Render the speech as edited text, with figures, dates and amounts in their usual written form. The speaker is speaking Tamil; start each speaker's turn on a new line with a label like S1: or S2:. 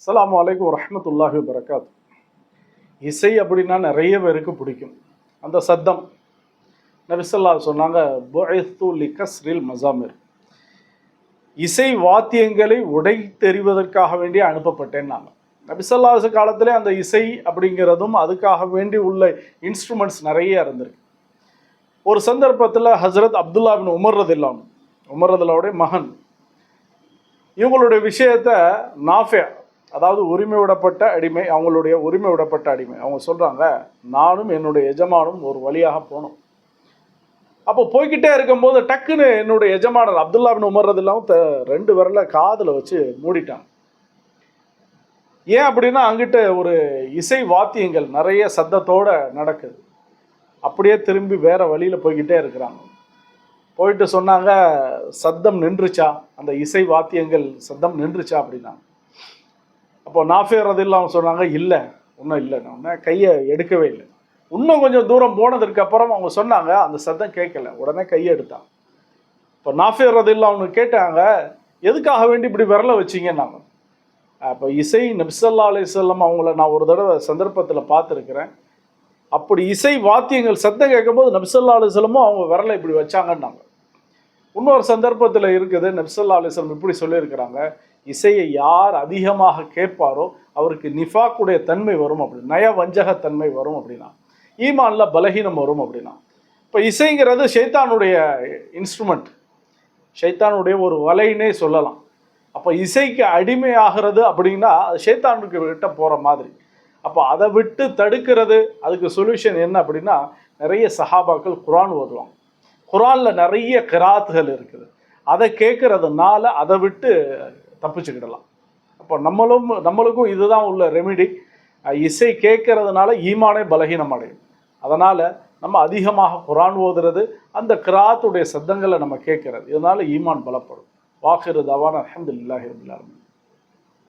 S1: அஸ்ஸலாமு அலைக்கும் வரஹ்மத்துல்லாஹி வபரகாத்து. இசை அப்படின்னா நிறைய பேருக்கு பிடிக்கும். அந்த சத்தம் நபி ஸல்லல்லாஹு அலைஹி சொன்னாங்க, புஇத்து லிகஸ்ரில் மஸாமிர், இசை வாத்தியங்களை உடைத்தெறிவதற்காக வேண்டி அனுப்பப்பட்டேன்னாங்க. நபி ஸல்லல்லாஹு அலைஹி காலத்திலே அந்த இசை அப்படிங்கிறதும் அதுக்காக வேண்டி உள்ள இன்ஸ்ட்ருமெண்ட்ஸ் நிறைய இருந்திருக்கு. ஒரு சந்தர்ப்பத்தில் ஹஜ்ரத் அப்துல்லா பின் உமர் ரதியல்லாஹு அன்ஹு, உமர் ரதியல்லாஹுடைய மகன், இவங்களுடைய விஷயத்தை நாஃபியா, அதாவது உரிமை விடப்பட்ட அடிமை, அவங்களுடைய உரிமை விடப்பட்ட அடிமை, அவங்க சொல்கிறாங்க, நானும் என்னுடைய எஜமானும் ஒரு வழியாக போனோம். அப்போ போய்கிட்டே இருக்கும்போது டக்குன்னு என்னுடைய எஜமானர் அப்துல்லா பின் உமர் ரதியல்லாஹு ரெண்டு விரலை காதில் வச்சு மூடிட்டாங்க. ஏன் அப்படின்னா அங்கிட்ட ஒரு இசை வாத்தியங்கள் நிறைய சத்தத்தோட நடக்குது. அப்படியே திரும்பி வேற வழியில் போய்கிட்டே இருக்கிறாங்க. போயிட்டு சொன்னாங்க, சத்தம் நின்றுச்சா, அந்த இசை வாத்தியங்கள் சத்தம் நின்றுச்சா அப்படின்னா. அப்போ நாஃபியா ரதியல்லாஹு சொன்னாங்க, இல்லை ஒன்றும் இல்லை, நான் கையை எடுக்கவே இல்லை. இன்னும் கொஞ்சம் தூரம் போனதுக்கு அப்புறம் அவங்க சொன்னாங்க, அந்த சத்தம் கேட்கல. உடனே கையை எடுத்தாங்க. இப்போ நாஃபியா ரதியல்லாஹு கேட்டாங்க, எதுக்காக வேண்டி இப்படி விரல வச்சிங்கன்னாங்க. அப்போ இசை நபி ஸல்லல்லாஹு அலைஹி வஸல்லம் அவங்கள நான் ஒரு தடவை சந்தர்ப்பத்தில் பார்த்துருக்கிறேன். அப்படி இசை வாத்தியங்கள் சத்தம் கேட்கும்போது நபி ஸல்லல்லாஹு அலைஹி வஸல்லமும் அவங்க விரலை இப்படி வச்சாங்கன்னாங்க. இன்னொரு சந்தர்ப்பத்தில் இருக்குது, நபி ஸல்லல்லாஹு அலைஹி வஸல்லம் இப்படி சொல்லியிருக்கிறாங்க, இசையை யார் அதிகமாக கேட்பாரோ அவருக்கு நிஃபாக்குடைய தன்மை வரும், அப்படி நயவஞ்சகத்தன்மை வரும் அப்படின்னா, ஈமான்ல பலகீனம் வரும் அப்படின்னா. இப்போ இசைங்கிறது ஷைத்தானுடைய இன்ஸ்ட்ருமெண்ட், ஷைத்தானுடைய ஒரு வலைன்னே சொல்லலாம். அப்போ இசைக்கு அடிமையாகிறது அப்படின்னா அது ஷைத்தானுக்கு விட்ட போகிற மாதிரி. அப்போ அதை விட்டு தடுக்கிறது, அதுக்கு சொல்யூஷன் என்ன அப்படின்னா, நிறைய சஹாபாக்கள் குர்ஆன் ஓதுவாங்க. குர்ஆனில் நிறைய கிராத்துகள் இருக்குது. அதை கேட்கறதுனால அதை விட்டு தப்பிச்சுக்கிடலாம். அப்போ நம்மளுக்கும் இதுதான் உள்ள ரெமிடி. இசை கேட்கறதுனால ஈமானே பலகீனம் அடையும். அதனால் நம்ம அதிகமாக குர்ஆன் ஓதுறது, அந்த கிராத்துடைய சத்தங்களை நம்ம கேட்கறது, இதனால் ஈமான் பலப்படும். வாஹிரு தவானா அல்ஹம்துலில்லாஹி ரப்பில் ஆலமீன்.